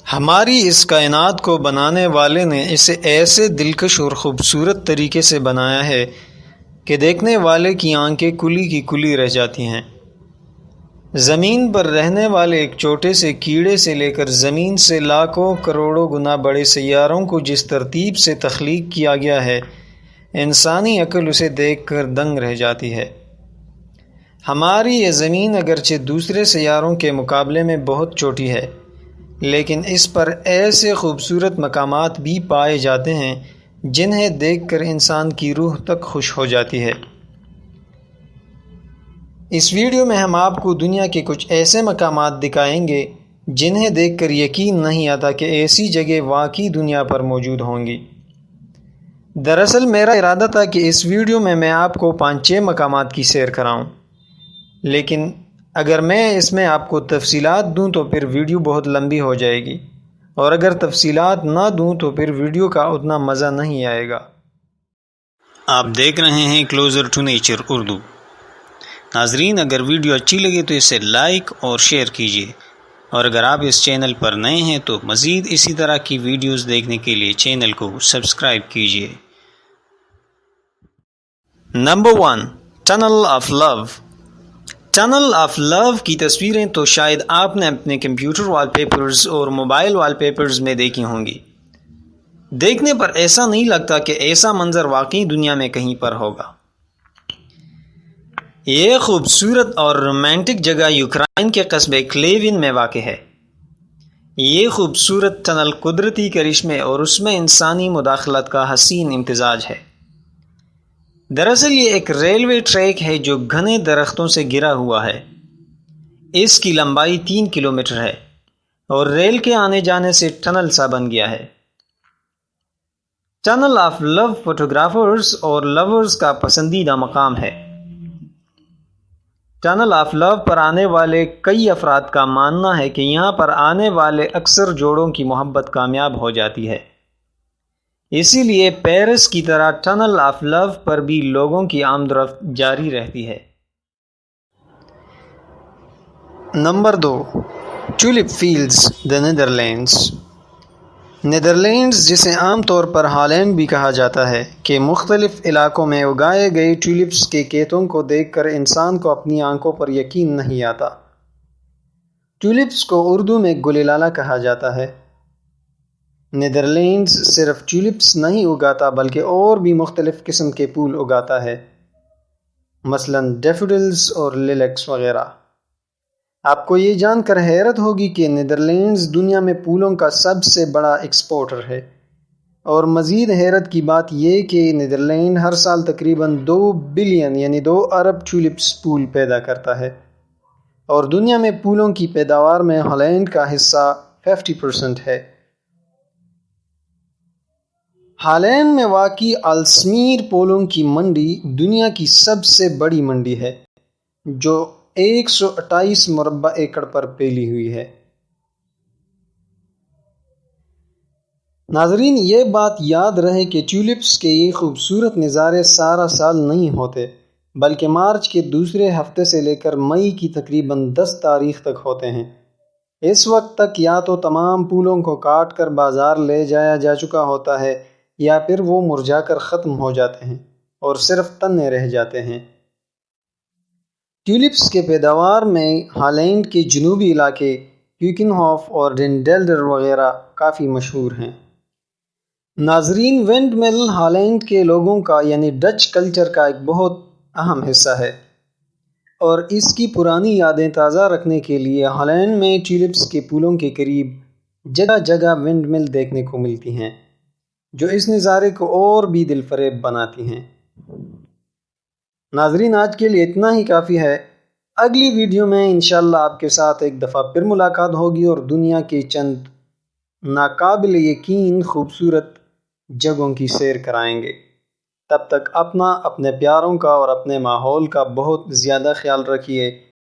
ہماری اس کائنات کو بنانے والے نے اسے ایسے دلکش اور خوبصورت طریقے سے بنایا ہے کہ دیکھنے والے کی آنکھیں کلی کی کلی رہ جاتی ہیں۔ زمین پر رہنے والے ایک چھوٹے سے کیڑے سے لے کر زمین سے لاکھوں کروڑوں گنا بڑے سیاروں کو جس ترتیب سے تخلیق کیا گیا ہے، انسانی عقل اسے دیکھ کر دنگ رہ جاتی ہے۔ ہماری یہ زمین اگرچہ دوسرے سیاروں کے مقابلے میں بہت چھوٹی ہے، لیکن اس پر ایسے خوبصورت مقامات بھی پائے جاتے ہیں جنہیں دیکھ کر انسان کی روح تک خوش ہو جاتی ہے۔ اس ویڈیو میں ہم آپ کو دنیا کے کچھ ایسے مقامات دکھائیں گے جنہیں دیکھ کر یقین نہیں آتا کہ ایسی جگہ واقعی دنیا پر موجود ہوں گی۔ دراصل میرا ارادہ تھا کہ اس ویڈیو میں آپ کو 5-6 مقامات کی سیر کراؤں، لیکن اگر میں اس میں آپ کو تفصیلات دوں تو پھر ویڈیو بہت لمبی ہو جائے گی، اور اگر تفصیلات نہ دوں تو پھر ویڈیو کا اتنا مزہ نہیں آئے گا۔ آپ دیکھ رہے ہیں کلوزر ٹو نیچر اردو۔ ناظرین، اگر ویڈیو اچھی لگے تو اسے لائک اور شیئر کیجیے، اور اگر آپ اس چینل پر نئے ہیں تو مزید اسی طرح کی ویڈیوز دیکھنے کے لیے چینل کو سبسکرائب کیجیے۔ Number 1، tunnel of love. Tunnel of love کی تصویریں تو شاید آپ نے اپنے کمپیوٹر وال پیپرز اور موبائل وال پیپرز میں دیکھی ہوں گی۔ دیکھنے پر ایسا نہیں لگتا کہ ایسا منظر واقعی دنیا میں کہیں پر ہوگا۔ یہ خوبصورت اور رومانٹک جگہ یوکرائن کے قصبے کلیوین میں واقع ہے۔ یہ خوبصورت ٹنل قدرتی کرشمے اور اس میں انسانی مداخلت کا حسین امتزاج ہے۔ دراصل یہ ایک ریلوے ٹریک ہے جو گھنے درختوں سے گھرا ہوا ہے۔ اس کی لمبائی 3 کلومیٹر ہے اور ریل کے آنے جانے سے ٹنل سا بن گیا ہے۔ ٹنل آف لو فوٹوگرافرز اور لورز کا پسندیدہ مقام ہے۔ ٹنل آف لو پر آنے والے کئی افراد کا ماننا ہے کہ یہاں پر آنے والے اکثر جوڑوں کی محبت کامیاب ہو جاتی ہے، اسی لیے پیرس کی طرح ٹنل آف لو پر بھی لوگوں کی آمد و رفت جاری رہتی ہے۔ Number 2، tulip fields, Netherlands. Netherlands, جسے عام طور پر ہالینڈ بھی کہا جاتا ہے، کے مختلف علاقوں میں اگائے گئے ٹولپس کے کھیتوں کو دیکھ کر انسان کو اپنی آنکھوں پر یقین نہیں آتا۔ ٹولپس کو اردو میں گل لالہ کہا جاتا ہے۔ نیدرلینڈز صرف ٹولپس نہیں اگاتا بلکہ اور بھی مختلف قسم کے پھول اگاتا ہے، مثلاً ڈیفوڈلز اور لیلیکس وغیرہ۔ آپ کو یہ جان کر حیرت ہوگی کہ نیدرلینڈز دنیا میں پھولوں کا سب سے بڑا ایکسپورٹر ہے، اور مزید حیرت کی بات یہ کہ نیدرلینڈ ہر سال تقریباً 2 بلین یعنی 2 ارب ٹولپس پھول پیدا کرتا ہے، اور دنیا میں پھولوں کی پیداوار میں ہالینڈ کا حصہ 50% ہے۔ ہالینڈ میں واقع آلسمیر پھولوں کی منڈی دنیا کی سب سے بڑی منڈی ہے، جو 128 مربع ایکڑ پر پھیلی ہوئی ہے۔ ناظرین، یہ بات یاد رہے کہ ٹولپس کے یہ خوبصورت نظارے سارا سال نہیں ہوتے، بلکہ مارچ کے دوسرے ہفتے سے لے کر مئی کی تقریباً 10 تاریخ تک ہوتے ہیں۔ اس وقت تک یا تو تمام پھولوں کو کاٹ کر بازار لے جایا جا چکا ہوتا ہے، یا پھر وہ مرجھا کر ختم ہو جاتے ہیں اور صرف تنے رہ جاتے ہیں۔ ٹولپس کے پیداوار میں ہالینڈ کے جنوبی علاقے کیوکنہوف اور ڈینڈیلڈر وغیرہ کافی مشہور ہیں۔ ناظرین، ونڈ مل ہالینڈ کے لوگوں کا یعنی ڈچ کلچر کا ایک بہت اہم حصہ ہے، اور اس کی پرانی یادیں تازہ رکھنے کے لیے ہالینڈ میں ٹولپس کے پھولوں کے قریب جگہ جگہ ونڈ مل دیکھنے کو ملتی ہیں، جو اس نظارے کو اور بھی دل فریب بناتی ہیں۔ ناظرین، آج کے لیے اتنا ہی کافی ہے۔ اگلی ویڈیو میں انشاءاللہ آپ کے ساتھ ایک دفعہ پھر ملاقات ہوگی اور دنیا کے چند ناقابل یقین خوبصورت جگہوں کی سیر کرائیں گے۔ تب تک اپنا، اپنے پیاروں کا اور اپنے ماحول کا بہت زیادہ خیال رکھیے۔